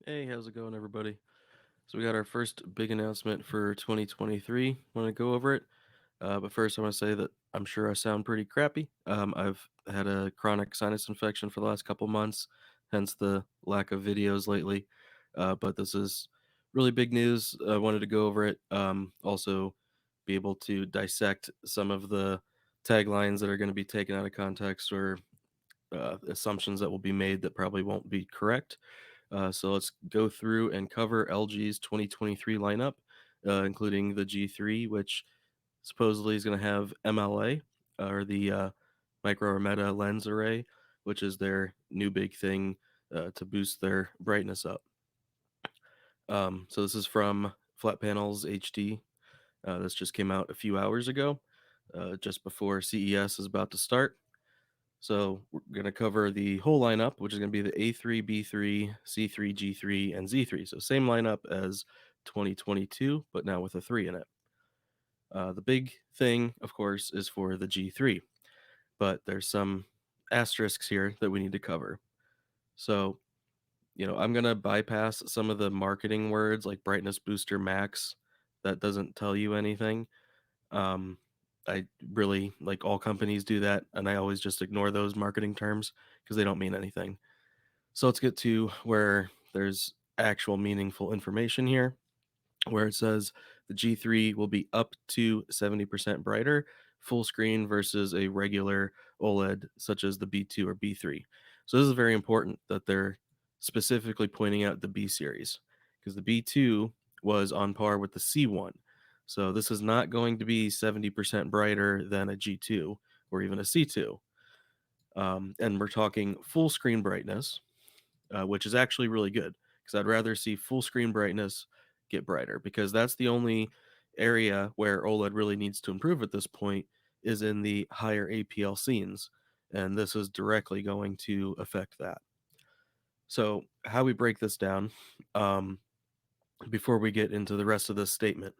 Hey, how's it going, everybody? So we got our first big announcement for 2023. Want to go over it? But first, I want to say that I'm sure I sound pretty crappy. I've had a chronic sinus infection for the last couple months, hence the lack of videos lately. But this is really big news. I wanted to go over it. Also, be able to dissect some of the taglines that are going to be taken out of context or assumptions that will be made that probably won't be correct. So let's go through and cover LG's 2023 lineup, including the G3, which supposedly is going to have MLA, or the micro or meta lens array, which is their new big thing to boost their brightness up. So this is from Flat Panels HD. This just came out a few hours ago, just before CES is about to start. So we're going to cover the whole lineup, which is going to be the A3, B3, C3, G3, and Z3. So same lineup as 2022, but now with a 3 in it. The big thing, of course, is for the G3, but there's some asterisks here that we need to cover. So, I'm going to bypass some of the marketing words like brightness booster max. That doesn't tell you anything. Um, I really, like, all companies do that, and I always just ignore those marketing terms because they don't mean anything. So let's get to where there's actual meaningful information here, where it says the G3 will be up to 70% brighter, full screen versus a regular OLED such as the B2 or B3. So this is very important that they're specifically pointing out the B series because the B2 was on par with the C1. So this is not going to be 70% brighter than a G2 or even a C2. And we're talking full screen brightness, which is actually really good because I'd rather see full screen brightness get brighter because that's the only area where OLED really needs to improve at this point is in the higher APL scenes. And this is directly going to affect that. So, how we break this down um, before we get into the rest of this statement,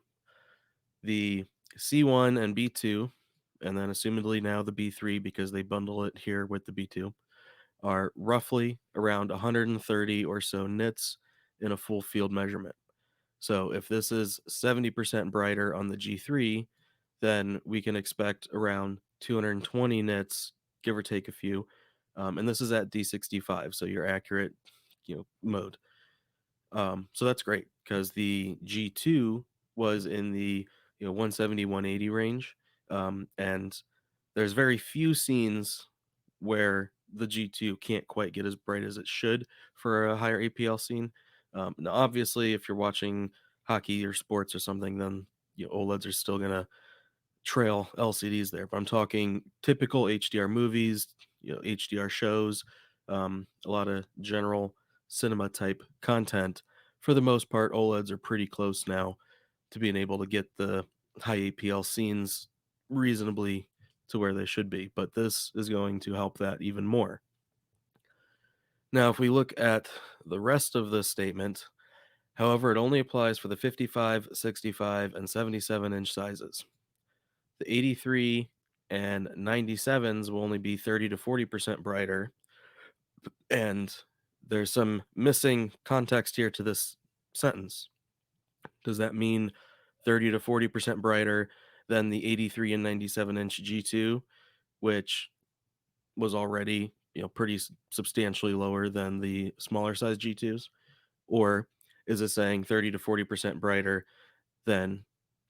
the C1 and B2, and then assumedly now the B3 because they bundle it here with the B2, are roughly around 130 or so nits in a full field measurement. So if this is 70% brighter on the G3, then we can expect around 220 nits, give or take a few. And this is at D65, so you're accurate, mode. So that's great because the G2 was in the 170, 180 range. And there's very few scenes where the G2 can't quite get as bright as it should for a higher APL scene. Now, obviously, if you're watching hockey or sports or something, then OLEDs are still gonna trail LCDs there. But I'm talking typical HDR movies, HDR shows, a lot of general cinema type content. For the most part, OLEDs are pretty close now to being able to get the high APL scenes reasonably to where they should be, but this is going to help that even more. Now, if we look at the rest of the statement, however, it only applies for the 55, 65, and 77-inch sizes. The 83 and 97s will only be 30 to 40% brighter, and there's some missing context here to this sentence. Does that mean 30 to 40% brighter than the 83 and 97-inch G2, which was already pretty substantially lower than the smaller size G2s? Or is it saying 30 to 40% brighter than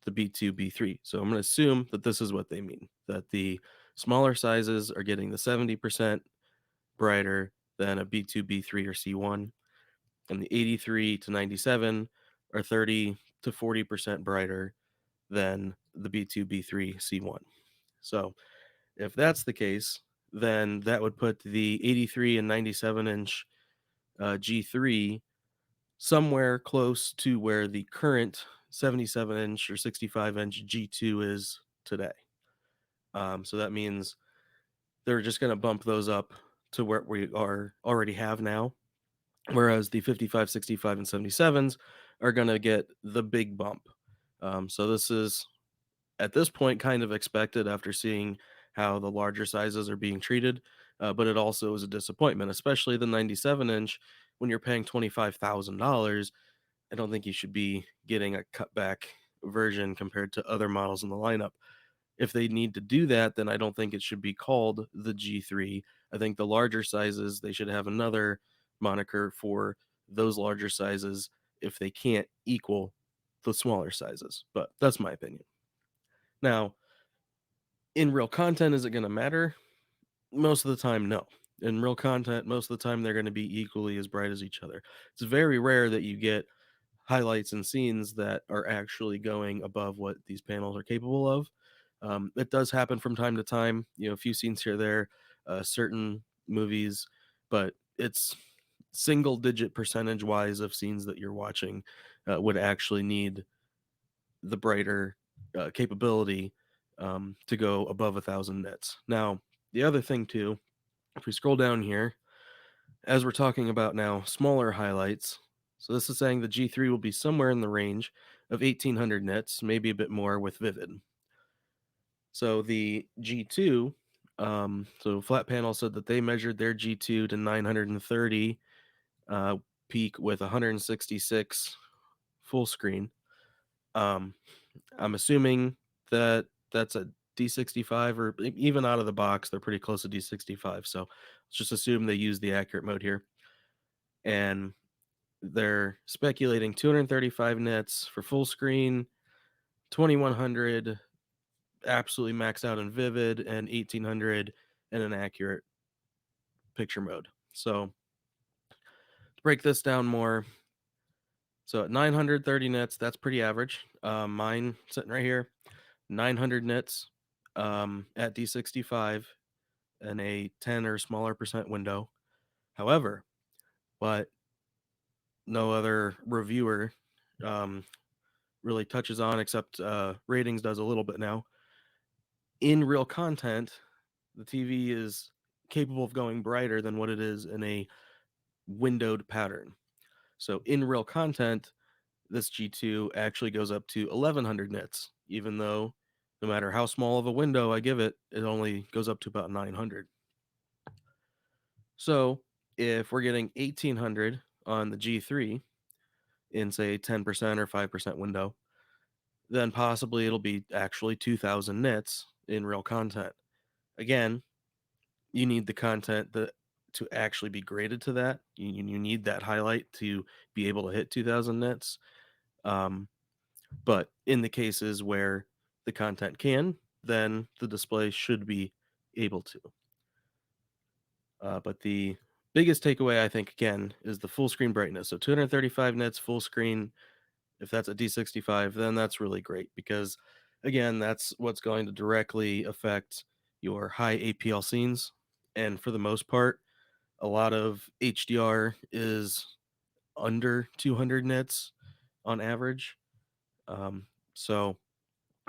the B2, B3? So I'm going to assume that this is what they mean, that the smaller sizes are getting the 70% brighter than a B2, B3, or C1, and the 83 to 97 are 30 to 40% brighter than the B2, B3, C1. So if that's the case, then that would put the 83 and 97-inch G3 somewhere close to where the current 77-inch or 65-inch G2 is today. So that means they're just going to bump those up to where we already have now, whereas the 55, 65, and 77s are going to get the big bump. So this is, at this point, kind of expected after seeing how the larger sizes are being treated, but it also is a disappointment, especially the 97-inch, when you're paying $25,000, I don't think you should be getting a cutback version compared to other models in the lineup. If they need to do that, then I don't think it should be called the G3. I think the larger sizes, they should have another moniker for those larger sizes if they can't equal the smaller sizes. But that's my opinion. Now, in real content, is it going to matter? Most of the time, no. In real content, most of the time, they're going to be equally as bright as each other. It's very rare that you get highlights and scenes that are actually going above what these panels are capable of. It does happen from time to time, a few scenes here or there, certain movies, but it's single digit percentage wise of scenes that you're watching would actually need the brighter capability to go above 1,000 nits. Now, the other thing too, if we scroll down here, as we're talking about now, smaller highlights. So this is saying the G3 will be somewhere in the range of 1,800 nits, maybe a bit more with Vivid. So the G2, so Flat Panel said that they measured their G2 to 930 peak with 166 full screen. I'm assuming that that's a D65, or even out of the box, they're pretty close to D65. So let's just assume they use the accurate mode here. And they're speculating 235 nits for full screen, 2100 absolutely maxed out in Vivid, and 1800 in an accurate picture mode. So to break this down more, so at 930 nits, that's pretty average. Mine sitting right here, 900 nits at D65 and a 10 or smaller percent window. However, what no other reviewer really touches on, except Ratings does a little bit now. In real content, the TV is capable of going brighter than what it is in a windowed pattern. So in real content, this G2 actually goes up to 1100 nits, even though no matter how small of a window I give it, it only goes up to about 900. So if we're getting 1800 on the G3 in, say, 10% or 5% window, then possibly it'll be actually 2000 nits in real content. Again, you need the content to actually be graded to that. You need that highlight to be able to hit 2000 nits. But in the cases where the content can, then the display should be able to. But the biggest takeaway, I think, again, is the full screen brightness. So 235 nits full screen, if that's a D65, then that's really great, because, again, that's what's going to directly affect your high APL scenes. And for the most part, a lot of HDR is under 200 nits on average. So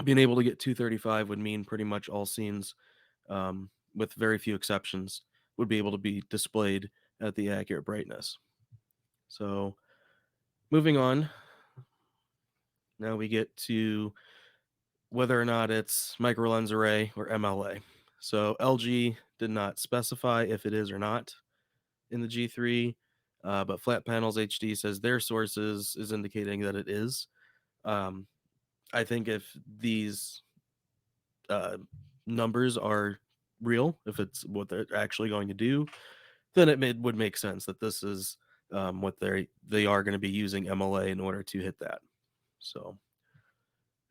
being able to get 235 would mean pretty much all scenes, with very few exceptions, would be able to be displayed at the accurate brightness. So moving on, now we get to whether or not it's micro lens array or MLA. So LG did not specify if it is or not in the G3, but Flat Panels HD says their sources is indicating that it is. I think if these numbers are real, if it's what they're actually going to do, then it would make sense that this is what they are going to be using MLA in order to hit that. So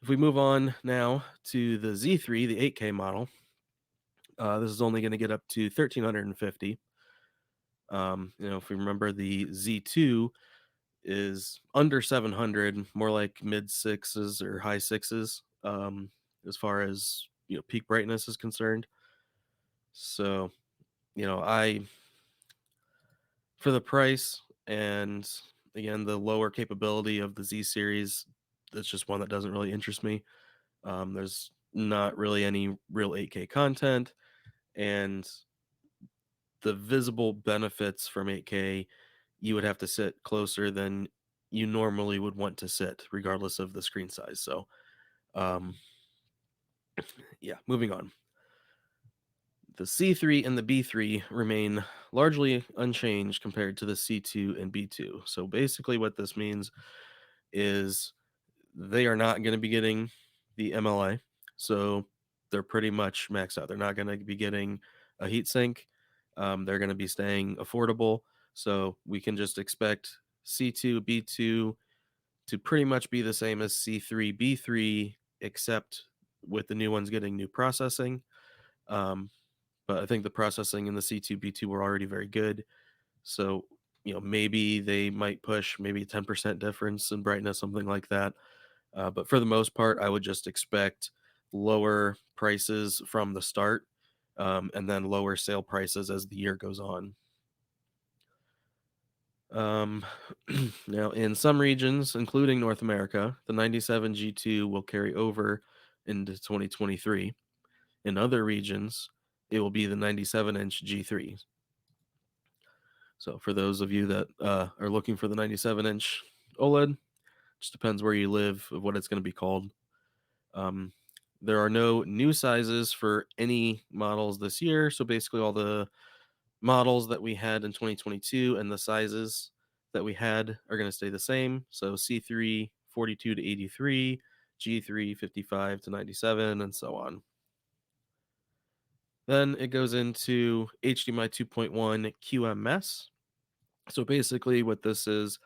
if we move on now to the Z3, the 8K model, this is only going to get up to 1350. If we remember, the Z2 is under 700, more like mid sixes or high sixes, as far as peak brightness is concerned. So, I, for the price and again the lower capability of the Z series, that's just one that doesn't really interest me. There's not really any real 8K content, and the visible benefits from 8K, you would have to sit closer than you normally would want to sit, regardless of the screen size. So, yeah, moving on. The C3 and the B3 remain largely unchanged compared to the C2 and B2. So basically, what this means is they are not going to be getting the MLA. So they're pretty much maxed out. They're not going to be getting a heatsink. They're going to be staying affordable. So we can just expect C2, B2 to pretty much be the same as C3, B3, except with the new ones getting new processing. Um, but I think the processing in the C2, B2 were already very good. So, maybe they might push maybe 10% difference in brightness, something like that. But for the most part, I would just expect lower prices from the start, and then lower sale prices as the year goes on. Um, Now, in some regions, including North America, the 97 G2 will carry over into 2023. In other regions, it will be the 97-inch G3. So, for those of you that are looking for the 97-inch OLED, just depends where you live of what it's going to be called. Um, there are no new sizes for any models this year. So basically, all the models that we had in 2022 and the sizes that we had are going to stay the same. So C3 42 to 83, G3 55 to 97, and so on. Then it goes into HDMI 2.1 QMS. So basically, what this is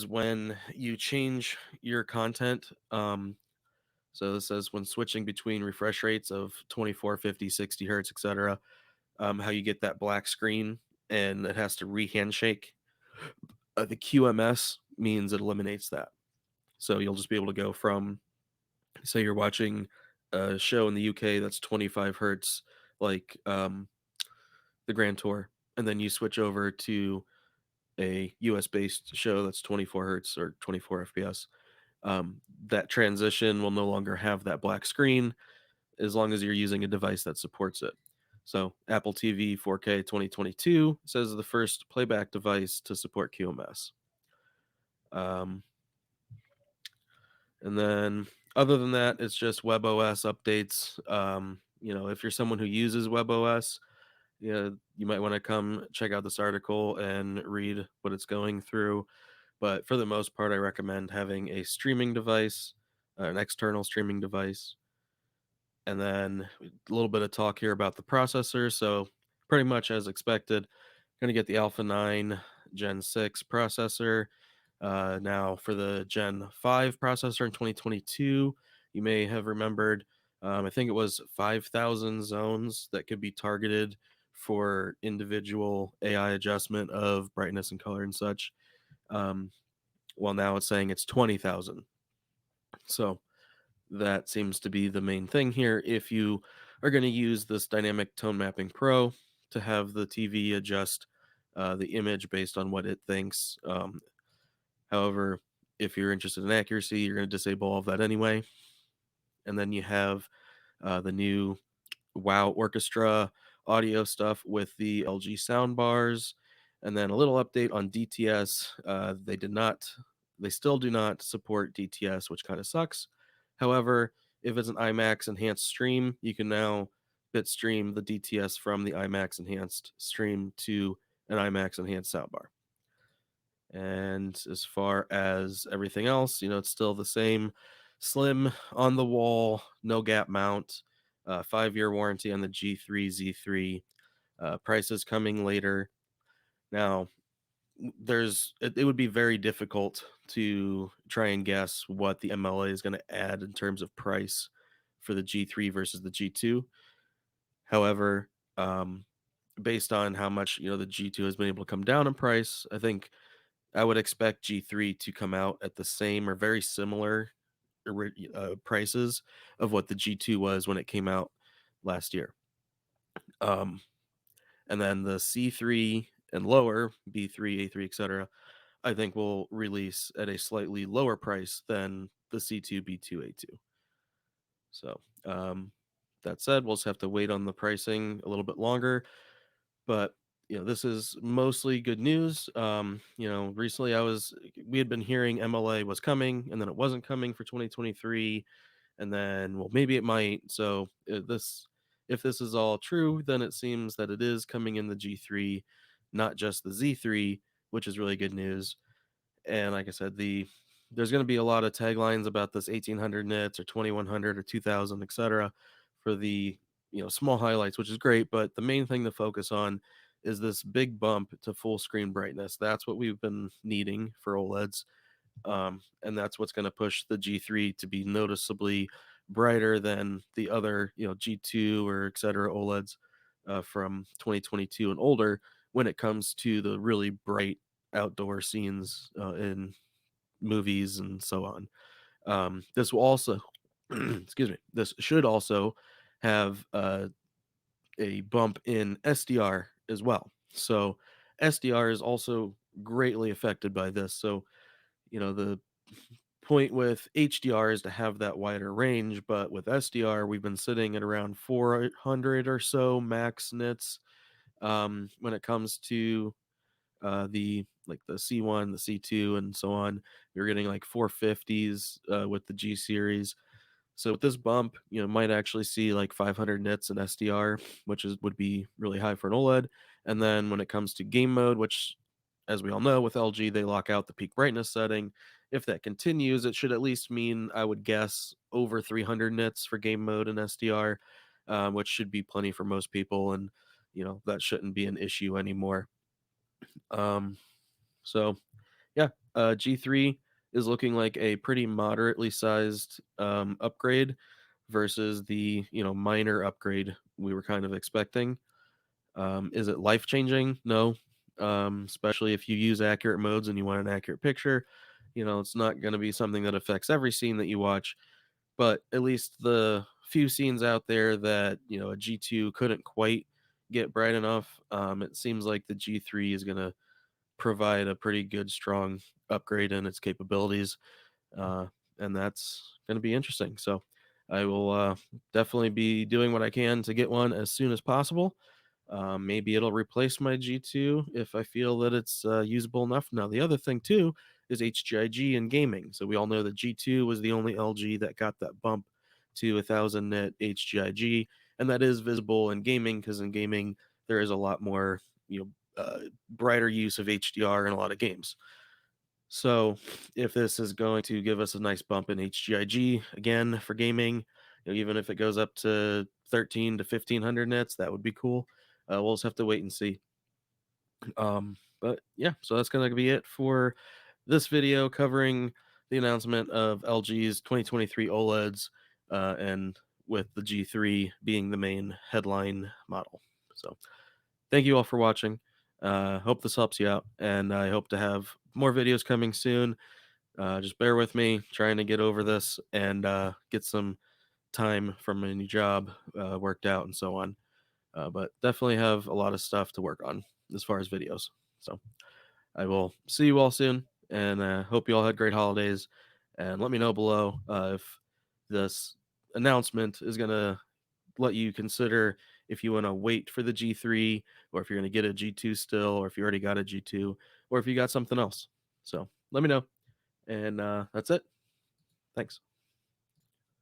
when you change your content. So this says when switching between refresh rates of 24, 50, 60 hertz, etc., how you get that black screen and it has to re-handshake. The QMS means it eliminates that. So you'll just be able to go from, say, you're watching a show in the UK that's 25 hertz, like the Grand Tour, and then you switch over to a US based show that's 24 hertz or 24 FPS. That transition will no longer have that black screen as long as you're using a device that supports it. So Apple TV 4K 2022 says the first playback device to support QMS. Um, and then other than that, it's just WebOS updates. If you're someone who uses WebOS, you might want to come check out this article and read what it's going through. But for the most part, I recommend having a streaming device, an external streaming device. And then a little bit of talk here about the processor. So pretty much as expected, going to get the Alpha 9 Gen 6 processor. Now for the Gen 5 processor in 2022, you may have remembered, I think it was 5,000 zones that could be targeted for individual AI adjustment of brightness and color and such. Well, now it's saying it's 20,000. So that seems to be the main thing here. If you are going to use this Dynamic Tone Mapping Pro to have the TV adjust the image based on what it thinks. However, if you're interested in accuracy, you're going to disable all of that anyway. And then you have the new Wow Orchestra audio stuff with the LG soundbars. And then a little update on DTS. They still do not support DTS, which kind of sucks. However, if it's an IMAX enhanced stream, you can now bitstream the DTS from the IMAX enhanced stream to an IMAX enhanced soundbar. And as far as everything else, it's still the same slim on the wall, no gap mount, 5-year warranty on the G3, Z3. Prices coming later. Now, it would be very difficult to try and guess what the MLA is going to add in terms of price for the G3 versus the G2. However, based on how much the G2 has been able to come down in price, I think I would expect G3 to come out at the same or very similar prices of what the G2 was when it came out last year. And then the C3 and lower, B3, A3, etc., I think will release at a slightly lower price than the C2, B2, A2. So, that said, we'll just have to wait on the pricing a little bit longer. But this is mostly good news. Recently we had been hearing MLA was coming, and then it wasn't coming for 2023, and then maybe it might. So this if this is all true, then it seems that it is coming in the G3, not just the Z3, which is really good news. And like I said, there's going to be a lot of taglines about this 1800 nits or 2100 or 2000, etc. for the small highlights, which is great. But the main thing to focus on is this big bump to full screen brightness. That's what we've been needing for OLEDs, and that's what's going to push the G3 to be noticeably brighter than the other G2 or etc. OLEDs from 2022 and older when it comes to the really bright outdoor scenes in movies and so on. This will also, excuse me, this should also have a bump in SDR as well. So SDR is also greatly affected by this. So, the point with HDR is to have that wider range, but with SDR, we've been sitting at around 400 or so max nits when it comes to the C1, the C2, and so on. You're getting like 450s with the G series. So with this bump, might actually see like 500 nits in SDR, which would be really high for an OLED. And then when it comes to game mode, which, as we all know, with LG they lock out the peak brightness setting. If that continues, it should at least mean, I would guess, over 300 nits for game mode in SDR, which should be plenty for most people, and that shouldn't be an issue anymore. Um, so yeah, G3 is looking like a pretty moderately sized upgrade versus the minor upgrade we were kind of expecting. Is it life changing? No. Especially if you use accurate modes and you want an accurate picture. It's not going to be something that affects every scene that you watch, but at least the few scenes out there that a G2 couldn't quite get bright enough, it seems like the G3 is going to provide a pretty good, strong upgrade in its capabilities, uh, and that's going to be interesting. So I will definitely be doing what I can to get one as soon as possible. Maybe it'll replace my G2 if I feel that it's usable enough. Now, the other thing too is HGIG in gaming. So we all know that G2 was the only LG that got that bump to 1000 nit HGIG, and that is visible in gaming because in gaming there is a lot more brighter use of HDR in a lot of games. So if this is going to give us a nice bump in HGIG again for gaming, even if it goes up to 13 to 1500 nits, that would be cool. We'll just have to wait and see. But yeah, so that's going to be it for this video covering the announcement of LG's 2023 OLEDs, and with the G3 being the main headline model. So thank you all for watching. Hope this helps you out, and I hope to have more videos coming soon. Just bear with me, trying to get over this and get some time from my new job worked out and so on. But definitely have a lot of stuff to work on as far as videos. So I will see you all soon, and hope you all had great holidays. And let me know below if this announcement is going to let you consider if you want to wait for the G3, or if you're going to get a G2 still, or if you already got a G2, or if you got something else. So let me know. And that's it. Thanks.